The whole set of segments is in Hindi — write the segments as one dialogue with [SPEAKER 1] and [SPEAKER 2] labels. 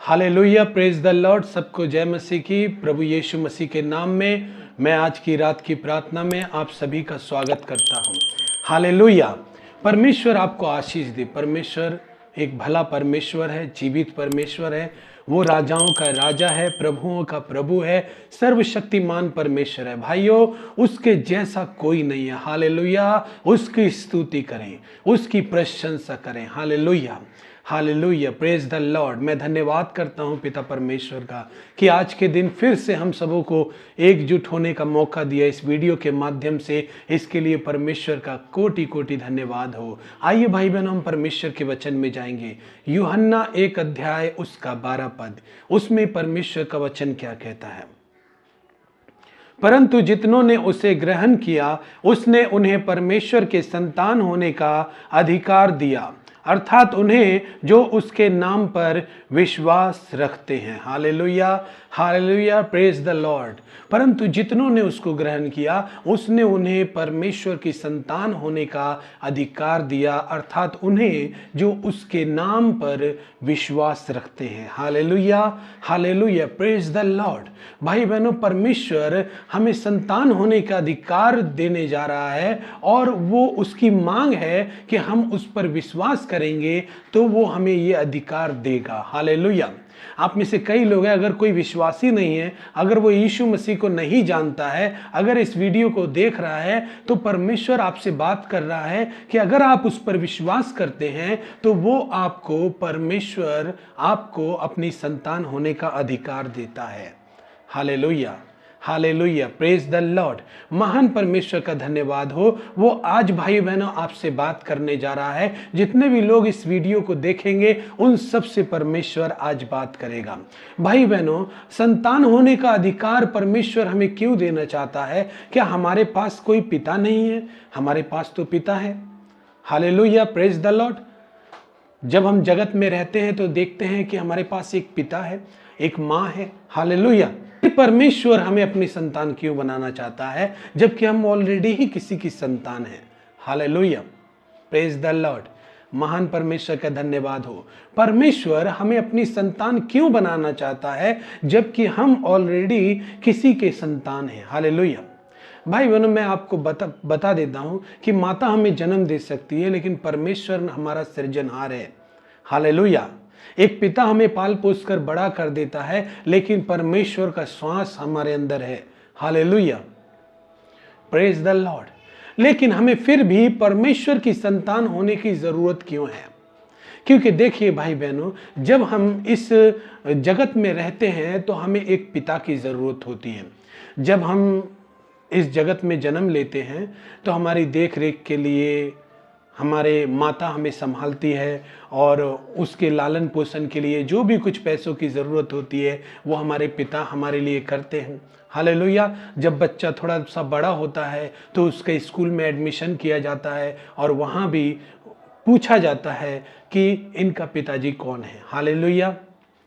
[SPEAKER 1] Hallelujah, praise the Lord. सबको जय मसीह की। प्रभु यीशु मसीह के नाम में मैं आज की रात की प्रार्थना में आप सभी का स्वागत करता हूं। हालेलुया। परमेश्वर आपको आशीष दे। परमेश्वर एक भला परमेश्वर है, जीवित परमेश्वर है। वो राजाओं का राजा है, प्रभुओं का प्रभु है, सर्वशक्तिमान परमेश्वर है। भाइयों, उसके जैसा कोई नहीं है। हालेलुया। उसकी स्तुति करें, उसकी प्रशंसा करें। Hallelujah, hallelujah, praise the Lord. मैं धन्यवाद करता हूं पिता परमेश्वर का कि आज के दिन फिर से हम सबों को एकजुट होने का मौका दिया इस वीडियो के माध्यम से। इसके लिए परमेश्वर का कोटि कोटि धन्यवाद हो। आइए भाई बहनों, हम परमेश्वर के वचन में जाएंगे। यूहन्ना 1 अध्याय उसका 12 पद, उसमें परमेश्वर का वचन क्या कहता है। परंतु जितनों ने उसे ग्रहण किया, उसने उन्हें परमेश्वर के संतान होने का अधिकार दिया, अर्थात उन्हें जो उसके नाम पर विश्वास रखते हैं। Hallelujah, hallelujah, praise the Lord. परंतु जितनों ने उसको ग्रहण किया, उसने उन्हें परमेश्वर की संतान होने का अधिकार दिया, अर्थात उन्हें जो उसके नाम पर विश्वास रखते हैं। Hallelujah, hallelujah, praise the Lord. भाई बहनों, परमेश्वर हमें संतान होने का अधिकार देने जा रहा है और वो उसकी मांग है कि हम उस पर विश्वास करेंगे तो वो हमें ये अधिकार देगा। हालेलुया। आप में से कई लोग हैं, अगर कोई विश्वासी नहीं है, अगर वो यीशु मसीह को नहीं जानता है, अगर इस वीडियो को देख रहा है, तो परमेश्वर आपसे बात कर रहा है कि अगर आप उस पर विश्वास करते हैं तो वो आपको, परमेश्वर आपको अपनी संतान होने का अधिकार देता है। Hallelujah, hallelujah, praise the Lord. महान परमेश्वर का धन्यवाद हो। वो आज भाई बहनों आपसे बात करने जा रहा है। जितने भी लोग इस वीडियो को देखेंगे उन सब से परमेश्वर आज बात करेगा। भाई बहनों, संतान होने का अधिकार परमेश्वर हमें क्यों देना चाहता है? क्या हमारे पास कोई पिता नहीं है? हमारे पास तो पिता है। Hallelujah, praise the Lord. जब हम जगत में रहते हैं तो देखते हैं कि हमारे पास एक पिता है, एक माँ है। हालेलुया। परमेश्वर हमें अपनी संतान क्यों बनाना चाहता है जबकि हम ऑलरेडी ही किसी की संतान हैं? Hallelujah, praise the Lord. महान परमेश्वर का धन्यवाद हो। परमेश्वर हमें अपनी संतान क्यों बनाना चाहता है जबकि हम ऑलरेडी किसी के संतान हैं? हालेलुया। भाई बहनों, मैं आपको बता देता हूं कि माता हमें जन्म दे सकती है, लेकिन परमेश्वर हमारा सृजनहार है। हालेलुया। एक पिता हमें पाल पोस कर बड़ा कर देता है, लेकिन परमेश्वर का श्वास हमारे अंदर है। Hallelujah, praise the Lord. लेकिन हमें फिर भी परमेश्वर की संतान होने की जरूरत क्यों है? क्योंकि देखिए भाई बहनों, जब हम इस जगत में रहते हैं तो हमें एक पिता की जरूरत होती है। जब हम इस जगत में जन्म लेते हैं तो हमारी देख रेख के लिए हमारे माता हमें संभालती है और उसके लालन पोषण के लिए जो भी कुछ पैसों की ज़रूरत होती है वो हमारे पिता हमारे लिए करते हैं। हालेलुया। जब बच्चा थोड़ा सा बड़ा होता है तो उसके स्कूल में एडमिशन किया जाता है और वहाँ भी पूछा जाता है कि इनका पिताजी कौन है। Hallelujah,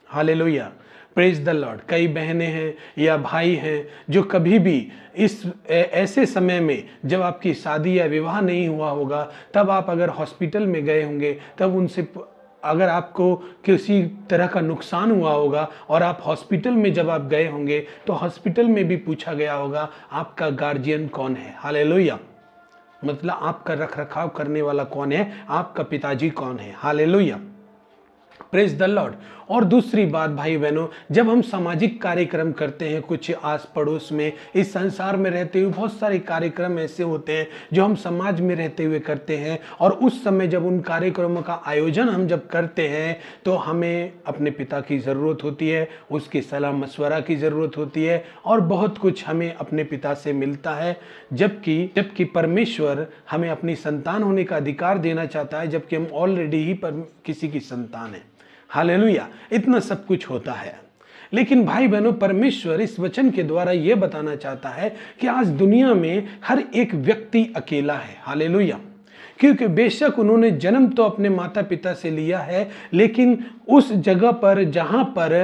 [SPEAKER 1] hallelujah, praise the Lord. कई बहनें हैं या भाई हैं जो कभी भी इस ऐसे समय में जब आपकी शादी या विवाह नहीं हुआ होगा, तब आप अगर हॉस्पिटल में गए होंगे, तब उनसे अगर आपको किसी तरह का नुकसान हुआ होगा और आप हॉस्पिटल में जब आप गए होंगे तो हॉस्पिटल में भी पूछा गया होगा आपका गार्जियन कौन है। हालेलुया। मतलब आपका रख रखाव करने वाला कौन है, आपका पिताजी कौन है। Hallelujah, praise the Lord. और दूसरी बात भाई बहनों, जब हम सामाजिक कार्यक्रम करते हैं, कुछ आस पड़ोस में, इस संसार में रहते हुए बहुत सारे कार्यक्रम ऐसे होते हैं जो हम समाज में रहते हुए करते हैं, और उस समय जब उन कार्यक्रमों का आयोजन हम जब करते हैं तो हमें अपने पिता की ज़रूरत होती है, उसकी सलाह मशवरा की ज़रूरत होती है और बहुत कुछ हमें अपने पिता से मिलता है। जबकि परमेश्वर हमें अपनी संतान होने का अधिकार देना चाहता है, जबकि हम ऑलरेडी ही किसी की संतान हैं। हालेलुया। इतना सब कुछ होता है, लेकिन भाई बहनों, परमेश्वर इस वचन के द्वारा यह बताना चाहता है कि आज दुनिया में हर एक व्यक्ति अकेला है। हालेलुया। क्योंकि बेशक उन्होंने जन्म तो अपने माता पिता से लिया है, लेकिन उस जगह पर जहां पर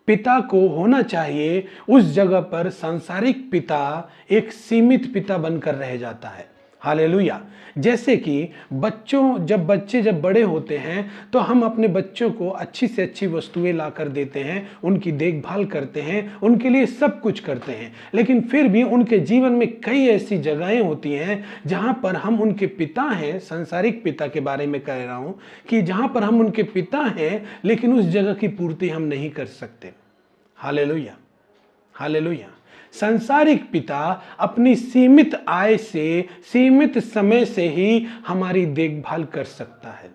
[SPEAKER 1] पिता को होना चाहिए, उस जगह पर सांसारिक पिता एक सीमित पिता बनकर रह जाता है। हालेलुया। जैसे कि जब बच्चे बड़े होते हैं तो हम अपने बच्चों को अच्छी से अच्छी वस्तुएं ला कर देते हैं, उनकी देखभाल करते हैं, उनके लिए सब कुछ करते हैं। लेकिन फिर भी उनके जीवन में कई ऐसी जगहें होती हैं जहां पर हम उनके पिता हैं, सांसारिक पिता के बारे में कह रहा हूं, कि जहां पर हम उनके पिता हैं लेकिन उस जगह की पूर्ति हम नहीं कर सकते। Hallelujah, hallelujah. सांसारिक पिता अपनी सीमित आय से, सीमित समय से ही हमारी देखभाल कर सकता है।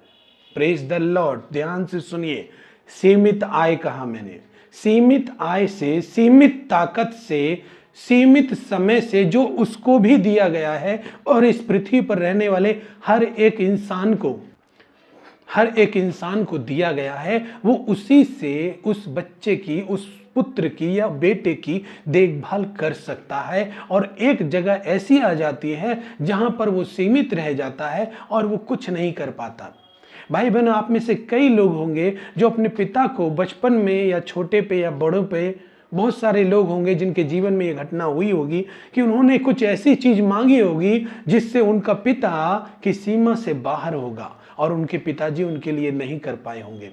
[SPEAKER 1] Praise the Lord. ध्यान से सुनिए, सीमित आय कहा मैंने। सीमित आय से, सीमित ताकत से, सीमित समय से जो उसको भी दिया गया है और इस पृथ्वी पर रहने वाले हर एक इंसान को दिया गया है, वो उसी से उस बच्चे की, उस पुत्र की या बेटे की देखभाल कर सकता है। और एक जगह ऐसी आ जाती है जहां पर वो सीमित रह जाता है और वो कुछ नहीं कर पाता। भाई बहनों, आप में से कई लोग होंगे जो अपने पिता को बचपन में या छोटे पे या बड़ों पे, बहुत सारे लोग होंगे जिनके जीवन में ये घटना हुई होगी कि उन्होंने कुछ ऐसी चीज मांगी होगी जिससे उनका पिता की सीमा से बाहर होगा और उनके पिताजी उनके लिए नहीं कर पाए होंगे।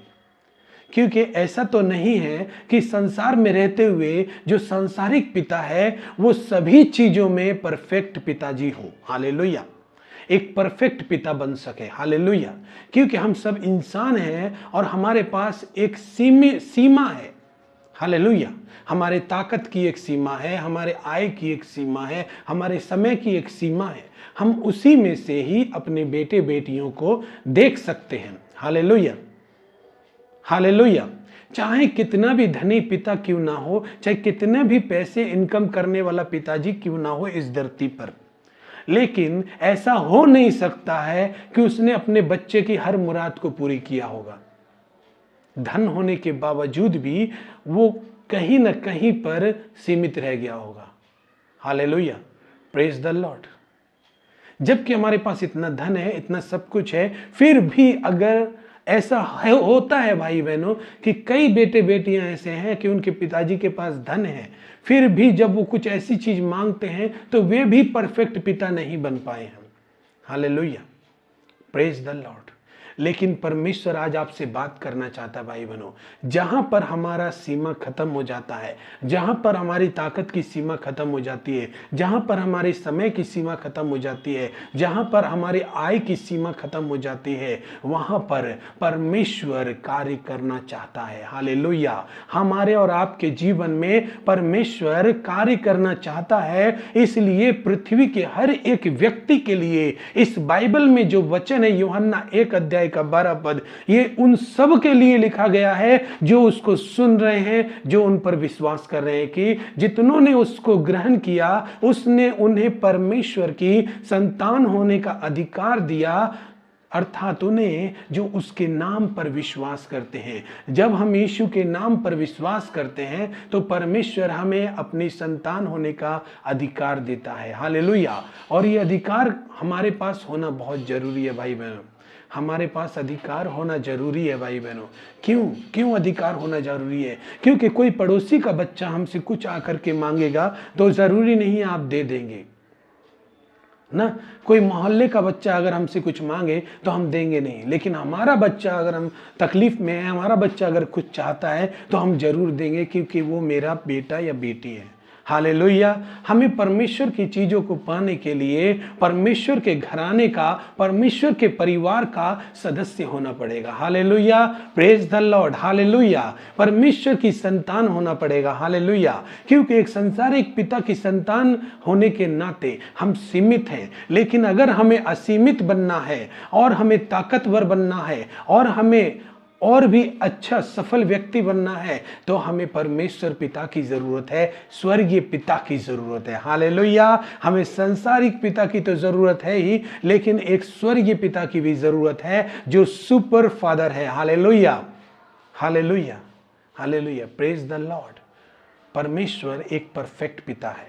[SPEAKER 1] क्योंकि ऐसा तो नहीं है कि संसार में रहते हुए जो सांसारिक पिता है वो सभी चीजों में परफेक्ट पिताजी हो। हालेलुया। एक परफेक्ट पिता बन सके। हालेलुया। क्योंकि हम सब इंसान हैं और हमारे पास एक सीमा है। हालेलुया। हमारे ताकत की एक सीमा है, हमारे आय की एक सीमा है, हमारे समय की एक सीमा है। हम उसी में से ही अपने बेटे बेटियों को देख सकते हैं। Hallelujah, hallelujah. चाहे कितना भी धनी पिता क्यों ना हो, चाहे कितने भी पैसे इनकम करने वाला पिताजी क्यों ना हो इस धरती पर, लेकिन ऐसा हो नहीं सकता है कि उसने अपने बच्चे की हर मुराद को पूरी किया होगा। धन होने के बावजूद भी वो कहीं ना कहीं पर सीमित रह गया होगा। Hallelujah, praise the Lord. जबकि हमारे पास इतना धन है, इतना सब कुछ है, फिर भी अगर ऐसा होता है भाई बहनों कि कई बेटे बेटियां ऐसे हैं कि उनके पिताजी के पास धन है, फिर भी जब वो कुछ ऐसी चीज मांगते हैं तो वे भी परफेक्ट पिता नहीं बन पाए हैं। Hallelujah, praise the Lord. लेकिन परमेश्वर आज आपसे बात करना चाहता है भाई बहनों, जहां पर हमारा सीमा खत्म हो जाता है, जहां पर हमारी ताकत की सीमा खत्म हो जाती है, जहां पर हमारे समय की सीमा खत्म हो जाती है, जहां पर हमारी आय की सीमा खत्म हो जाती है, वहां पर परमेश्वर कार्य करना चाहता है। हालेलुया। हमारे और आपके जीवन में परमेश्वर कार्य करना चाहता है। इसलिए पृथ्वी के हर एक व्यक्ति के लिए इस बाइबल में जो वचन है, यूहन्ना 1 अध्याय का 12 पद, ये उन सब के लिए लिखा गया है जो उसको सुन रहे हैं, जो उन पर विश्वास कर रहे हैं कि जितनों ने उसको ग्रहण किया उसने उन्हें परमेश्वर की संतान होने का अधिकार दिया, अर्थात उन्हें जो उसके नाम पर विश्वास करते हैं। जब हम यीशु के नाम पर विश्वास करते हैं तो परमेश्वर हमें अपनी संतान होने का अधिकार देता है। हालेलुया। और ये अधिकार हमारे पास होना बहुत जरूरी है भाई बहनों। हमारे पास अधिकार होना जरूरी है भाई बहनों। क्यों अधिकार होना जरूरी है? क्योंकि कोई पड़ोसी का बच्चा हमसे कुछ आकर के मांगेगा तो जरूरी नहीं आप दे देंगे ना। कोई मोहल्ले का बच्चा अगर हमसे कुछ मांगे तो हम देंगे नहीं, लेकिन हमारा बच्चा अगर हम तकलीफ में है, हमारा बच्चा अगर कुछ चाहता है तो हम जरूर देंगे, क्योंकि वो मेरा बेटा या बेटी है। हालेलुया। हमें परमेश्वर की चीजों को पाने के लिए परमेश्वर के घराने का, परमेश्वर के परिवार का सदस्य होना पड़ेगा। Hallelujah, praise the Lord. Hallelujah, परमेश्वर की संतान होना पड़ेगा। हालेलुया। क्योंकि एक संसारिक पिता की संतान होने के नाते हम सीमित हैं, लेकिन अगर हमें असीमित बनना है और हमें ताकतवर बनना है और हमें और भी अच्छा सफल व्यक्ति बनना है तो हमें परमेश्वर पिता की जरूरत है, स्वर्गीय पिता की जरूरत है। हालेलुया। हमें सांसारिक पिता की तो जरूरत है ही, लेकिन एक स्वर्गीय पिता की भी जरूरत है जो सुपर फादर है। Hallelujah, hallelujah, hallelujah, praise the Lord. परमेश्वर एक परफेक्ट पिता है।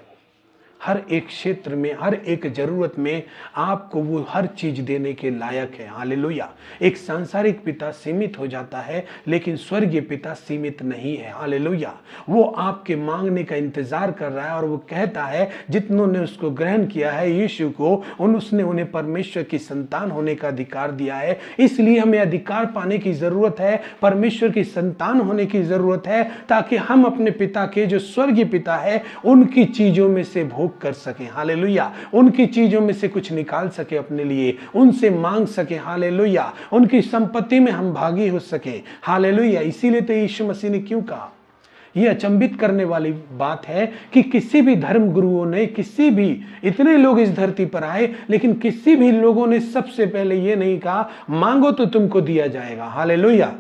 [SPEAKER 1] हर एक क्षेत्र में, हर एक जरूरत में आपको वो हर चीज देने के लायक है। हालेलुया। एक सांसारिक पिता सीमित हो जाता है, लेकिन स्वर्गीय पिता सीमित नहीं है। हालेलुया। वो आपके मांगने का इंतजार कर रहा है और वो कहता है जितनों ने उसको ग्रहण किया है, यीशु को, उसने उन्हें परमेश्वर की संतान होने का अधिकार दिया है। इसलिए हमें अधिकार पाने की जरूरत है, परमेश्वर की संतान होने की जरूरत है, ताकि हम अपने पिता के, जो स्वर्गीय पिता है, उनकी चीजों में से भोग कर सकें। हालेलुया। उनकी चीजों में से कुछ निकाल सके अपने लिए, उनसे मांग सके। हालेलुया। उनकी संपत्ति में हम भागी हो सके। हालेलुया। इसीलिए तो यीशु मसीह ने क्यों कहा, यह अचंभित करने वाली बात है कि किसी भी धर्म गुरुओं ने, किसी भी, इतने लोग इस धरती पर आए, लेकिन किसी भी लोगों ने सबसे पहले यह नहीं कहा मांगो तो तुमको दिया जाएगा। हालेलुया।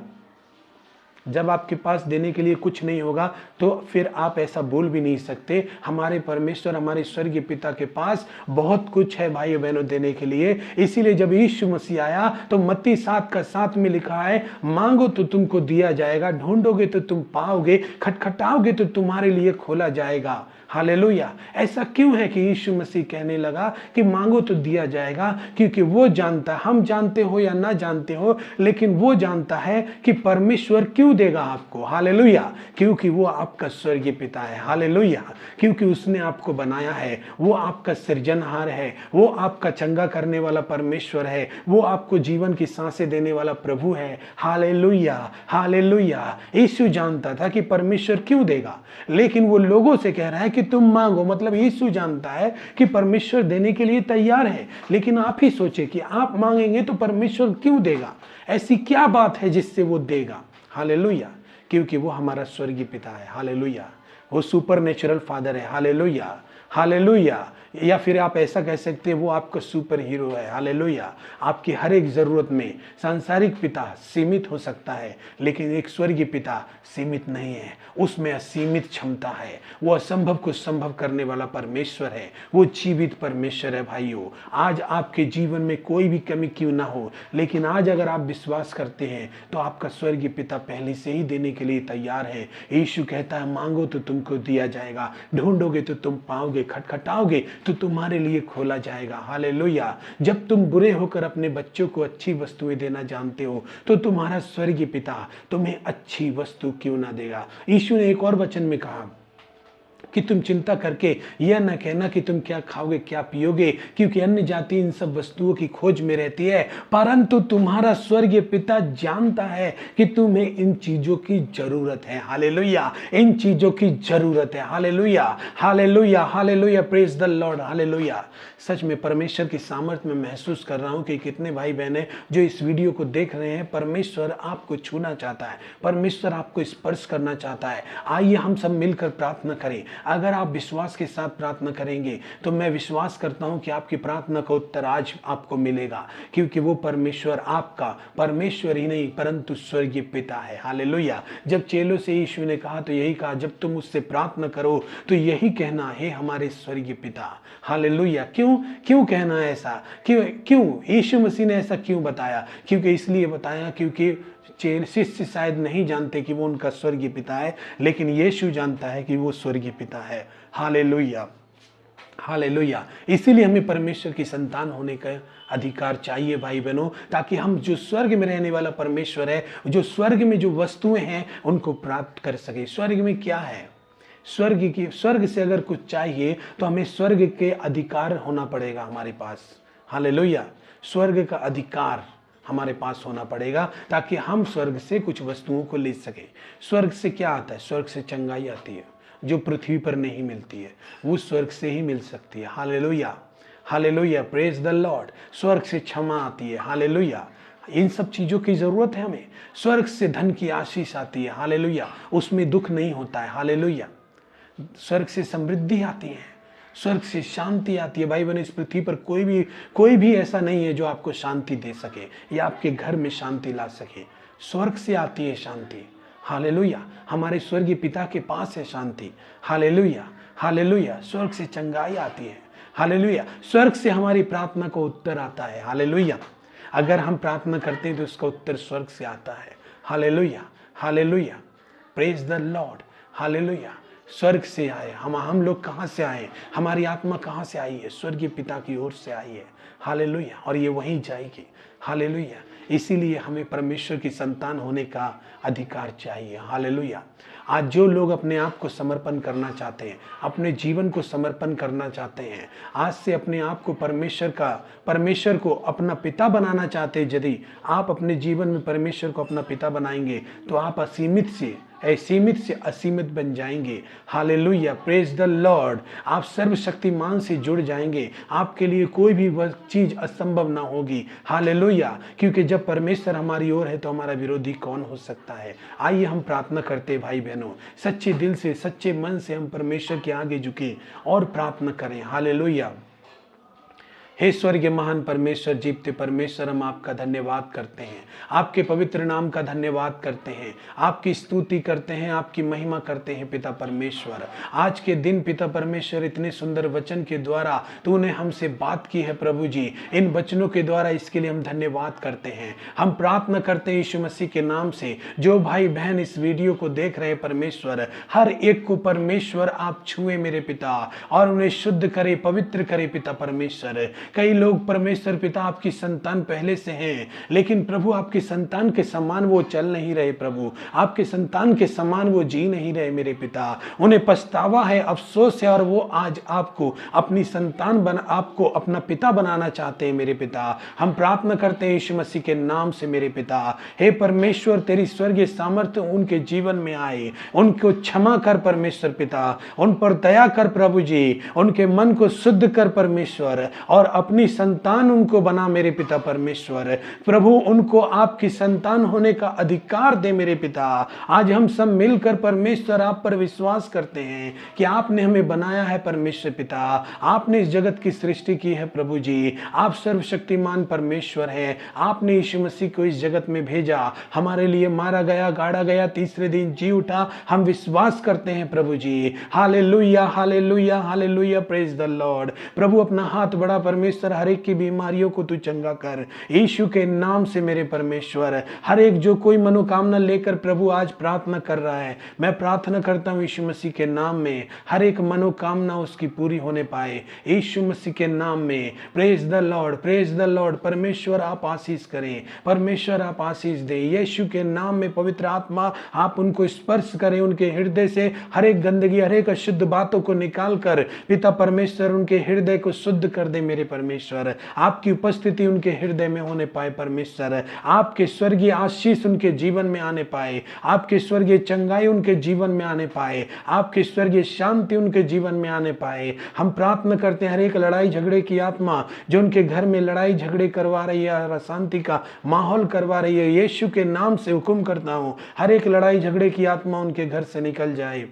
[SPEAKER 1] जब आपके पास देने के लिए कुछ नहीं होगा तो फिर आप ऐसा बोल भी नहीं सकते हमारे परमेश्वर, हमारे स्वर्गीय पिता के पास बहुत कुछ है भाई बहनों देने के लिए। इसीलिए जब यीशु मसीह आया तो मत्ती 7:7 में लिखा है, मांगो तो तुमको दिया जाएगा, ढूंढोगे तो तुम पाओगे, खटखटाओगे तो तुम्हारे लिए खोला जाएगा। हालेलुया। ऐसा क्यों है कि यीशु मसीह कहने लगा कि मांगो तो दिया जाएगा? क्योंकि वो जानता, हम जानते हो या ना जानते हो, लेकिन वो जानता है कि परमेश्वर क्यों देगा आपको। हालेलुया। क्योंकि वो आपका स्वर्गीय पिता है। हालेलुया। क्योंकि उसने आपको बनाया है, वो आपका सृजनहार है, वो आपका चंगा करने वाला परमेश्वर है, वो आपको जीवन की सांसें देने वाला प्रभु है। हालेलुया। हालेलुया। यीशु जानता था कि परमेश्वर क्यों देगा, लेकिन वो लोगों से कह रहा है कि तुम मांगो। मतलब यीशु जानता है कि परमेश्वर देने के लिए तैयार है, लेकिन आप ही सोचे कि आप मांगेंगे तो परमेश्वर क्यों देगा? ऐसी क्या बात है जिससे वो देगा? हालेलुया। क्योंकि वो हमारा स्वर्गीय पिता है। हालेलुया। वो सुपर नेचुरल फादर है। हालेलुया। हालेलुया। या फिर आप ऐसा कह सकते हैं वो आपका सुपर हीरो है। हालेलुया। आपकी हर एक जरूरत में सांसारिक पिता सीमित हो सकता है, लेकिन एक स्वर्गीय पिता सीमित नहीं है, उसमें असीमित क्षमता है। वो असंभव को संभव करने वाला परमेश्वर है, वो जीवित परमेश्वर है। भाइयों, आज आपके जीवन में कोई भी कमी क्यों ना हो, लेकिन आज अगर आप विश्वास करते हैं तो आपका स्वर्गीय पिता पहले से ही देने के लिए तैयार है। यीशु कहता है मांगो तो तुमको दिया जाएगा, ढूंढोगे तो तुम पाओगे, खटखटाओगे तो तुम्हारे लिए खोला जाएगा। हालेलुया। जब तुम बुरे होकर अपने बच्चों को अच्छी वस्तुएं देना जानते हो तो तुम्हारा स्वर्गीय पिता तुम्हें अच्छी वस्तु क्यों ना देगा। यीशु ने एक और वचन में कहा कि तुम चिंता करके यह न कहना कि तुम क्या खाओगे क्या पियोगे, क्योंकि अन्य जाति इन सब वस्तुओं की खोज में रहती है, परंतु तुम्हारा स्वर्गीय पिता जानता है कि तुम्हें इन चीजों की जरूरत है। हालेलुया। इन चीजों की जरूरत है। Hallelujah. Hallelujah. Hallelujah. Praise the Lord. Hallelujah. सच में परमेश्वर की सामर्थ्य में महसूस कर रहा हूं कि कितने भाई बहनें जो इस वीडियो को देख रहे हैं, परमेश्वर आपको छूना चाहता है, परमेश्वर आपको स्पर्श करना चाहता है। आइए हम सब मिलकर प्रार्थना करें। अगर आप विश्वास के साथ प्रार्थना करेंगे तो मैं विश्वास करता हूं कि आपकी प्रार्थना का उत्तर आज आपको मिलेगा, क्योंकि वो परमेश्वर आपका परमेश्वर ही नहीं परंतु स्वर्गीय पिता है। हालेलुया। जब चेलों से यीशु ने कहा तो यही कहा, जब तुम उससे प्रार्थना करो तो यही कहना है हमारे स्वर्गीय पिता। हालेलुया। क्यों कहना है ऐसा? क्यों यीशु मसीह ने ऐसा क्यों बताया? क्योंकि इसलिए बताया क्योंकि शिष्य शायद नहीं जानते कि वो उनका स्वर्गीय पिता है, लेकिन यीशु जानता है कि वो स्वर्गीय पिता है। हालेलुया। हालेलुया। इसीलिए हमें परमेश्वर की संतान होने का अधिकार चाहिए भाई बहनों, ताकि हम जो स्वर्ग में रहने वाला परमेश्वर है, जो स्वर्ग में जो वस्तुएं हैं उनको प्राप्त कर सके। स्वर्ग में क्या है? स्वर्ग से अगर कुछ चाहिए तो हमें स्वर्ग के अधिकार होना पड़ेगा हमारे पास। हालेलुया। स्वर्ग का अधिकार हमारे पास होना पड़ेगा ताकि हम स्वर्ग से कुछ वस्तुओं को ले सके। स्वर्ग से क्या आता है? स्वर्ग से चंगाई आती है जो पृथ्वी पर नहीं मिलती है, वो स्वर्ग से ही मिल सकती है। Hallelujah. Hallelujah. Praise the Lord. स्वर्ग से क्षमा आती है। हालेलुया। इन सब चीजों की जरूरत है हमें। स्वर्ग से धन की आशीष आती है। हालेलुया। उसमें दुख नहीं होता है। हालेलुया। स्वर्ग से समृद्धि आती है, स्वर्ग से शांति आती है। भाई बहन, इस पृथ्वी पर कोई भी ऐसा नहीं है जो आपको शांति दे सके या आपके घर में शांति ला सके। स्वर्ग से आती है शांति। हालेलुया। हमारे स्वर्गीय पिता के पास है शांति। हालेलुया। हालेलुया। स्वर्ग से चंगाई आती है। हालेलुया। स्वर्ग से हमारी प्रार्थना का उत्तर आता है। हालेलुया। अगर हम प्रार्थना करते हैं तो उसका उत्तर स्वर्ग से आता है। Hallelujah. Hallelujah. Praise the Lord. Hallelujah. स्वर्ग से आए। हम लोग कहाँ से आए? हमारी आत्मा कहाँ से आई है? स्वर्गीय पिता की ओर से आई है। हालेलुया। और ये वहीं जाएगी। हालेलुया। इसीलिए हमें परमेश्वर की संतान होने का अधिकार चाहिए। हालेलुया। आज जो लोग अपने आप को समर्पण करना चाहते हैं, अपने जीवन को समर्पण करना चाहते हैं, आज से अपने आप को परमेश्वर को अपना पिता बनाना चाहते हैं, यदि आप अपने जीवन में परमेश्वर को अपना पिता बनाएंगे तो आप सीमित से असीमित बन जाएंगे। Hallelujah, praise the Lord. आप सर्वशक्तिमान से जुड़ जाएंगे। आपके लिए कोई भी वह चीज असंभव ना होगी। हालेलुया, क्योंकि जब परमेश्वर हमारी ओर है तो हमारा विरोधी कौन हो सकता है? आइए हम प्रार्थना करते हैं भाई बहनों, सच्चे दिल से, सच्चे मन से हम परमेश्वर के आगे झुके और प्रार्थना करें। हालेलुया। हे स्वर्गीय महान परमेश्वर, जीवते परमेश्वर, हम आपका धन्यवाद करते हैं, आपके पवित्र नाम का धन्यवाद करते हैं, आपकी स्तुति करते हैं, आपकी महिमा करते हैं पिता परमेश्वर। आज के दिन पिता परमेश्वर इतने सुंदर वचन के द्वारा तूने हमसे बात की है प्रभु जी। इन वचनों के द्वारा इसके लिए हम धन्यवाद करते हैं। हम प्रार्थना करते हैं यीशु मसीह के नाम से, जो भाई बहन इस वीडियो को देख रहे हैं परमेश्वर, हर एक को परमेश्वर आप छुए मेरे पिता, और उन्हें शुद्ध करे, पवित्र करे पिता परमेश्वर। कई लोग परमेश्वर पिता आपकी संतान पहले से हैं, लेकिन प्रभु आपकी संतान के समान वो चल नहीं रहे। प्रभु आपके संतान के समान वो जी नहीं रहे मेरे पिता। उन्हें पछतावा है, अफसोस है, और वो आज आपको अपनी संतान आपको अपना पिता बनाना चाहते हैं मेरे पिता। हम प्रार्थना करते हैं यीशु मसीह के नाम से मेरे पिता। हे परमेश्वर, तेरी स्वर्गीय सामर्थ्य उनके जीवन में आए, उनको क्षमा कर परमेश्वर पिता, उन पर दया कर प्रभु जी, उनके मन को शुद्ध कर परमेश्वर, और अपनी संतान उनको बना मेरे पिता परमेश्वर। प्रभु उनको आपकी संतान होने का अधिकार दे मेरे पिता। आज हम सब मिलकर परमेश्वर आप पर विश्वास करते हैं कि आपने हमें बनाया है परमेश्वर पिता, आपने इस जगत की सृष्टि की है प्रभु जी। आप सर्वशक्तिमान परमेश्वर हैं। आपने यीशु मसीह को इस जगत में भेजा, हमारे लिए मारा गया, गाड़ा गया, तीसरे दिन जी उठा। हम विश्वास करते हैं प्रभु जी। Hallelujah, hallelujah, hallelujah, praise the Lord. प्रभु अपना हाथ बढ़ा परमेश्वर, हर एक की बीमारियों को तू चंगा कर यीशु के नाम से मेरे परमेश्वर। हर एक जो कोई मनोकामना लेकर प्रभु आज प्रार्थना कर रहा है, मैं प्रार्थना करता हूं यीशु मसीह के नाम में, हर एक मनोकामना उसकी पूरी होने पाए यीशु मसीह के नाम में। Praise the Lord, praise the Lord. परमेश्वर आप आशीष करें, परमेश्वर आप आशीष दें यीशु के नाम में। पवित्र आत्मा आप उनको स्पर्श करें, उनके हृदय से हर एक गंदगी, हर एक अशुद्ध बातों को निकाल कर पिता परमेश्वर उनके हृदय को शुद्ध कर दे मेरे परमेश्वर। आपकी उपस्थिति उनके हृदय में होने पाए परमेश्वर। आपके स्वर्गीय आशीष उनके जीवन में आने पाए, आपके स्वर्गीय चंगाई उनके जीवन में आने पाए, आपके स्वर्गीय शांति उनके जीवन में आने पाए। हम प्रार्थना करते हैं हर एक लड़ाई झगड़े की आत्मा जो उनके घर में लड़ाई झगड़े करवा रही है, अशांति का माहौल करवा रही है, यीशु के नाम से हुक्म करता हूं, हर एक लड़ाई झगड़े की आत्मा उनके घर से निकल जाए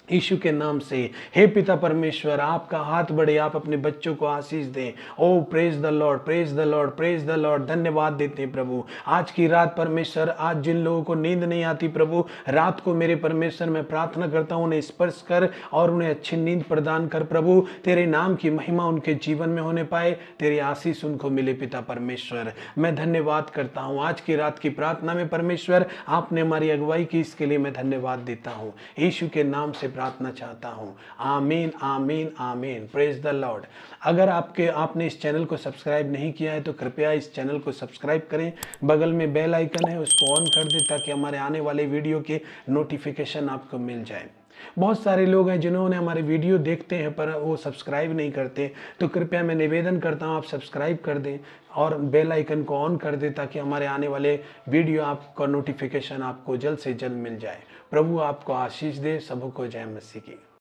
[SPEAKER 1] यीशु के नाम से। हे पिता परमेश्वर, आपका हाथ बढ़े, आप अपने बच्चों को आशीष दें। Oh praise the Lord, praise the Lord, praise the Lord. धन्यवाद देते हैं प्रभु आज की रात परमेश्वर। आज जिन लोगों को नींद नहीं आती प्रभु, रात को मेरे परमेश्वर मैं प्रार्थना करता हूँ उन्हें स्पर्श कर और उन्हें अच्छी नींद प्रदान कर प्रभु। तेरे नाम की महिमा उनके जीवन में होने पाए, तेरी आशीष उनको मिले पिता परमेश्वर। मैं धन्यवाद करता हूँ आज की रात की प्रार्थना में परमेश्वर आपने हमारी अगुवाई की, इसके लिए मैं धन्यवाद देता हूँ यीशु के नाम से प्रार्थना चाहता हूं। आमीन, आमीन, आमीन। Praise the Lord. अगर आपने इस चैनल को सब्सक्राइब नहीं किया है तो कृपया इस चैनल को सब्सक्राइब करें। बगल में बेल आइकन है, उसको ऑन कर दें ताकि हमारे आने वाले वीडियो के नोटिफिकेशन आपको मिल जाए। बहुत सारे लोग हैं जिन्होंने हमारे वीडियो देखते हैं पर वो सब्सक्राइब नहीं करते, तो कृपया मैं निवेदन करता हूं आप सब्सक्राइब कर दें और बेल आइकन को ऑन कर दें ताकि हमारे आने वाले वीडियो आपका नोटिफिकेशन आपको जल्द से जल्द मिल जाए। प्रभु आपको आशीष दे। सबको जय मसीह की।